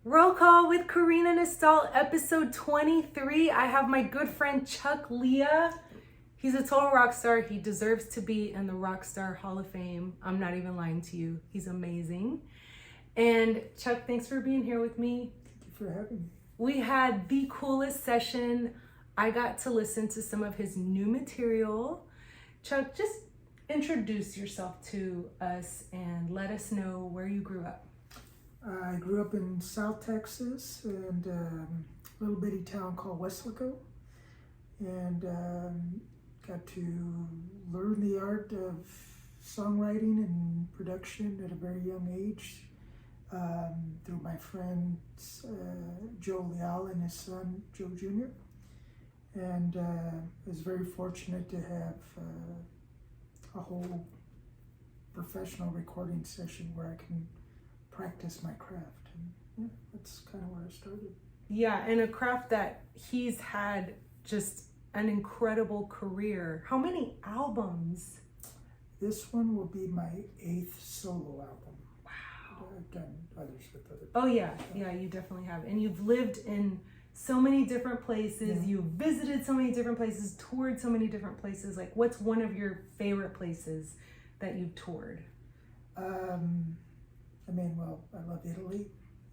Roll call with Karina Nistal, episode 23. I have my good friend Chuck Leah. He's a total rock star. He deserves to be in the Rockstar Hall of Fame. I'm not even lying to you. He's amazing. And Chuck, thanks for being here with me. Thank you for having me. We had the coolest session. I got to listen to some of his new material. Chuck, just introduce yourself to us and let us know where you grew up. I grew up in South Texas and a little bitty town called Weslaco, and got to learn the art of songwriting and production at a very young age through my friends Joe Leah and his son Joe Jr. And was very fortunate to have a whole professional recording session where I can practice my craft, and yeah, that's kind of where I started. Yeah, and a craft that he's had just an incredible career. How many albums? This one will be my 8th solo album. Wow. I've done others with other people. Oh yeah, you definitely have. And you've lived in so many different places. Yeah. You've visited so many different places, toured so many different places. Like, what's one of your favorite places that you've toured? I love Italy.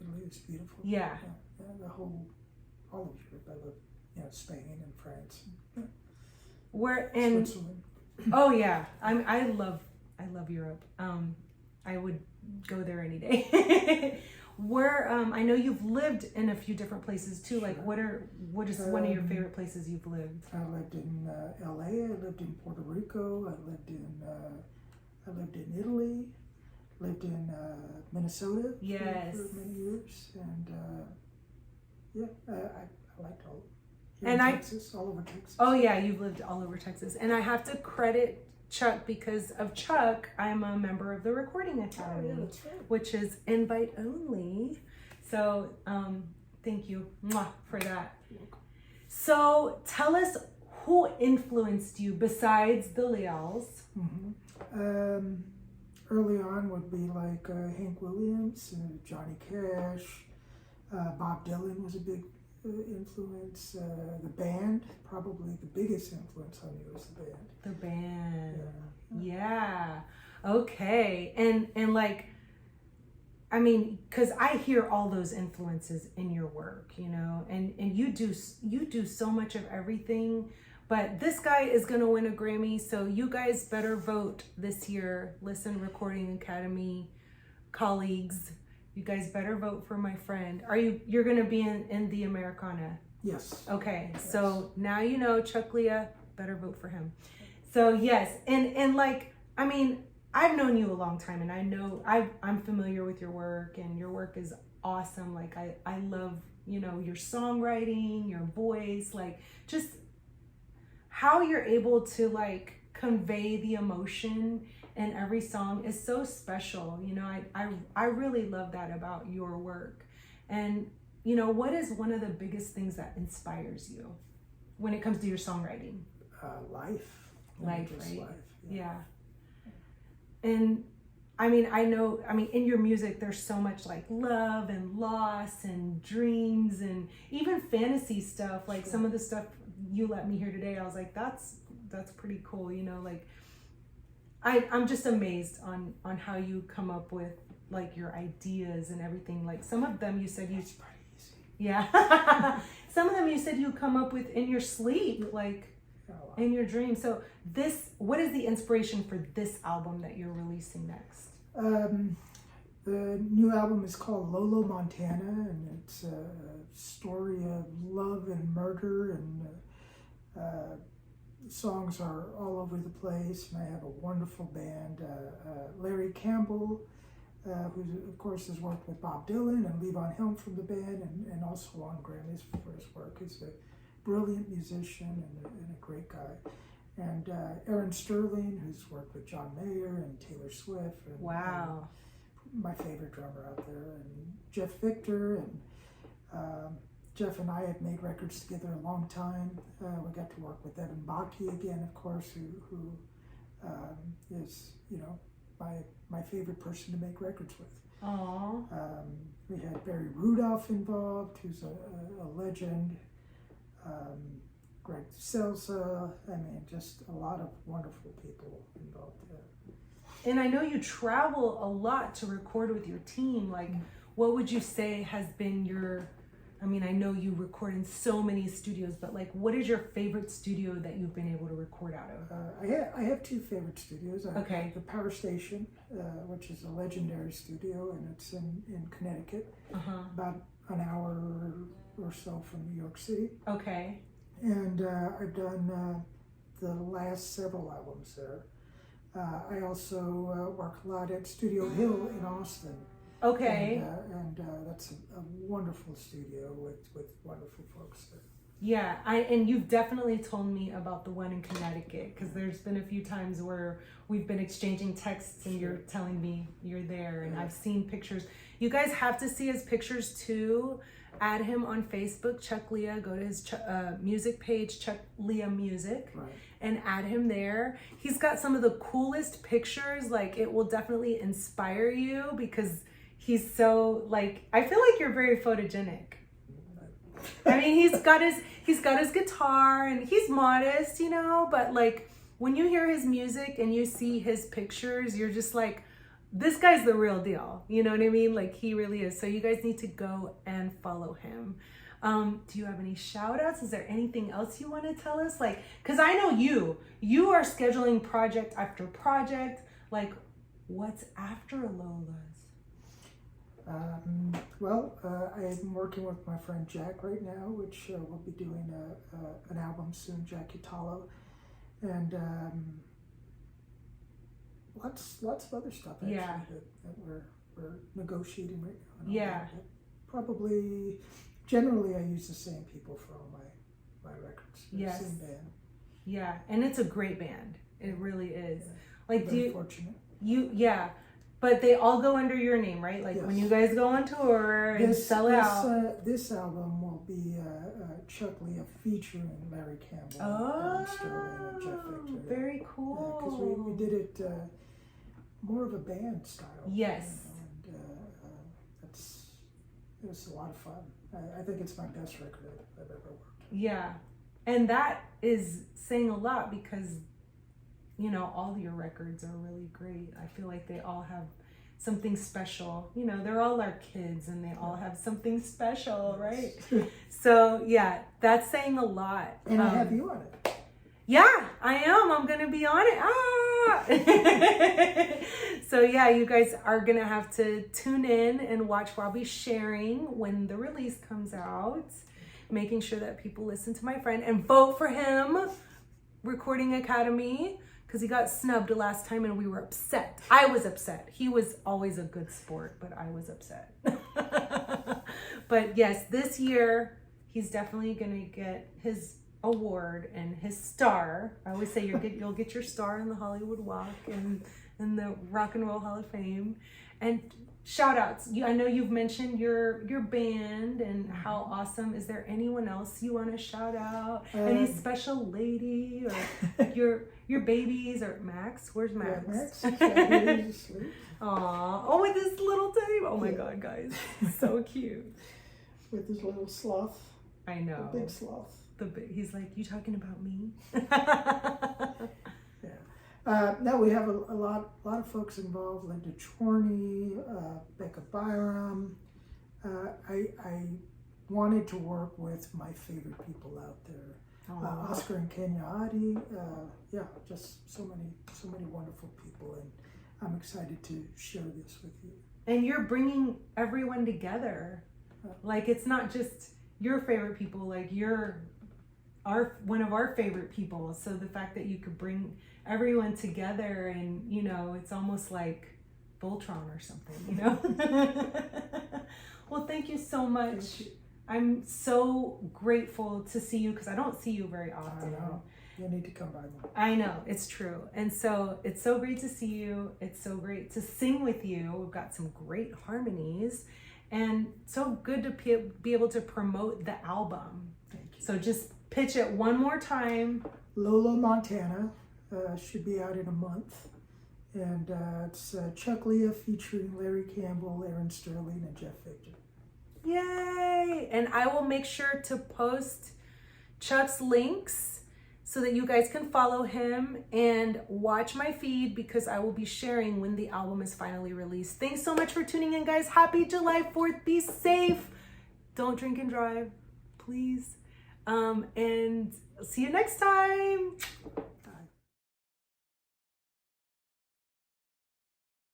Italy is beautiful. Yeah. All of Europe. I love, Spain and France. And, Switzerland. Oh yeah, I love Europe. I would go there any day. Where I know you've lived in a few different places too. Sure. Like, what is one of your favorite places you've lived? I lived in LA. I lived in Puerto Rico. I lived in Italy. Lived in Minnesota yes. for many years, and I liked all. Texas, all over Texas. Oh yeah, you've lived all over Texas, and I have to credit Chuck because of Chuck. I'm a member of the Recording Academy, that's right. Which is invite only. So thank you for that. So tell us who influenced you besides the Leals. Mm-hmm. Early on would be like Hank Williams, Johnny Cash, Bob Dylan was a big influence. The band, probably the biggest influence on me was the band. The band, yeah. Okay, and like, I mean, because I hear all those influences in your work, and you do so much of everything. But this guy is going to win a Grammy, so you guys better vote this year. Listen, Recording Academy colleagues, you guys better vote for my friend. You're going to be in the Americana? Yes. Okay, yes. So now you know, Chuck Leah, better vote for him. So yes, and like, I mean, I've known you a long time, and I know I'm familiar with your work, and your work is awesome. Like, I love, your songwriting, your voice, like, just how you're able to like convey the emotion in every song is so special. I really love that about your work. And what is one of the biggest things that inspires you when it comes to your songwriting? Life, right? Life. Yeah. And in your music there's so much like love and loss and dreams and even fantasy stuff. Like, sure. Some of the stuff you let me hear today, I was like, that's pretty cool. Like, I'm just amazed on how you come up with like your ideas and everything. Like, some of them you said it's pretty easy. Yeah. Some of them you said you come up with in your sleep, like in your dreams. So what is the inspiration for this album that you're releasing next? The new album is called Lolo Montana, and it's a story of love and murder, and songs are all over the place, and I have a wonderful band. Larry Campbell, who of course has worked with Bob Dylan, and Levon Helm from the band, and also won Grammys for his work. He's a brilliant musician and a great guy. And Aaron Sterling, who's worked with John Mayer and Taylor Swift. And, wow. My favorite drummer out there. And Jeff Victor. And Jeff and I have made records together a long time. We got to work with Evan Baki again, of course, who is, my my favorite person to make records with. Aww. We had Barry Rudolph involved, who's a legend. Greg Selsa. I mean, just a lot of wonderful people involved there. And I know you travel a lot to record with your team. Like, what would you say has been your, I mean, I know you record in so many studios, but like, what is your favorite studio that you've been able to record out of? I have two favorite studios. I Okay. have the Power Station, which is a legendary studio, and it's in Connecticut, about an hour or so from New York City. Okay. And I've done the last several albums there. I also work a lot at Studio Hill in Austin. Okay. And that's a wonderful studio with wonderful folks there. Yeah, and you've definitely told me about the one in Connecticut, because there's been a few times where we've been exchanging texts and you're telling me you're there, and I've seen pictures. You guys have to see his pictures too. Add him on Facebook, Chuck Leah. Go to his music page, Chuck Leah Music, and add him there. He's got some of the coolest pictures. Like, it will definitely inspire you, because he's so, like, I feel like you're very photogenic. I mean, he's got his guitar, and he's modest, you know, but like when you hear his music and you see his pictures, you're just like, this guy's the real deal. You know what I mean? Like, he really is. So you guys need to go and follow him. Do you have any shout outs? Is there anything else you want to tell us? Like, because I know you are scheduling project after project. Like, what's after Lola's? I'm working with my friend Jack right now, which we'll be doing an album soon, Jack Utalo, and lots of other stuff actually that we're negotiating right now. Yeah. Probably, generally, I use the same people for all my records. Yes. Same band. Yeah, and it's a great band. It really is. Yeah. Like, Very fortunate. But they all go under your name, right? Like, when you guys go on tour and sell out. This album will be Chuck Leah featuring Larry Campbell and Sterling and Jeff Victor. Very cool. Because we did it more of a band style. Yes. You know, and it was a lot of fun. I think it's my best record I've ever worked. Yeah. And that is saying a lot, because you know, all your records are really great. I feel like they all have something special. You know, they're all our kids, and they all have something special, right? So, yeah, that's saying a lot. And I have you on it. Yeah, I am. I'm going to be on it. So, yeah, you guys are going to have to tune in and watch where I'll be sharing when the release comes out, making sure that people listen to my friend and vote for him, Recording Academy. Because he got snubbed last time and we were upset. I was upset. He was always a good sport, but I was upset. But yes, this year, he's definitely going to get his award and his star. I always say you'll get your star in the Hollywood Walk and in the Rock and Roll Hall of Fame. And shout outs. I know you've mentioned your band and how awesome. Is there anyone else you want to shout out? Any special lady or your babies, or Max? Where's Max? Yeah, Max. Aw. Oh, with his little tape. Oh my God, guys. So cute. With his little sloth. I know. The big sloth. He's like, you talking about me? No, we have a lot of folks involved. Linda Chorney, Becca Byram. I wanted to work with my favorite people out there. Oscar and Kenya Adi. Just so many wonderful people, and I'm excited to share this with you. And you're bringing everyone together. Like, it's not just your favorite people. Like, you're one of our favorite people. So the fact that you could bring everyone together, and you know, it's almost like Voltron or something, you know. Well, thank you so much. I'm so grateful to see you, because I don't see you very often. I know. You need to come by more. I know, it's true. And so it's so great to see you. It's so great to sing with you. We've got some great harmonies, and so good to be able to promote the album. Thank you. So just pitch it one more time. Lolo Montana should be out in a month, And it's Chuck Leah featuring Larry Campbell, Aaron Sterling, and Jeff Victor. Yay! And I will make sure to post Chuck's links so that you guys can follow him and watch my feed, because I will be sharing when the album is finally released. Thanks so much for tuning in, guys. Happy July 4th. Be safe. Don't drink and drive, please. And see you next time.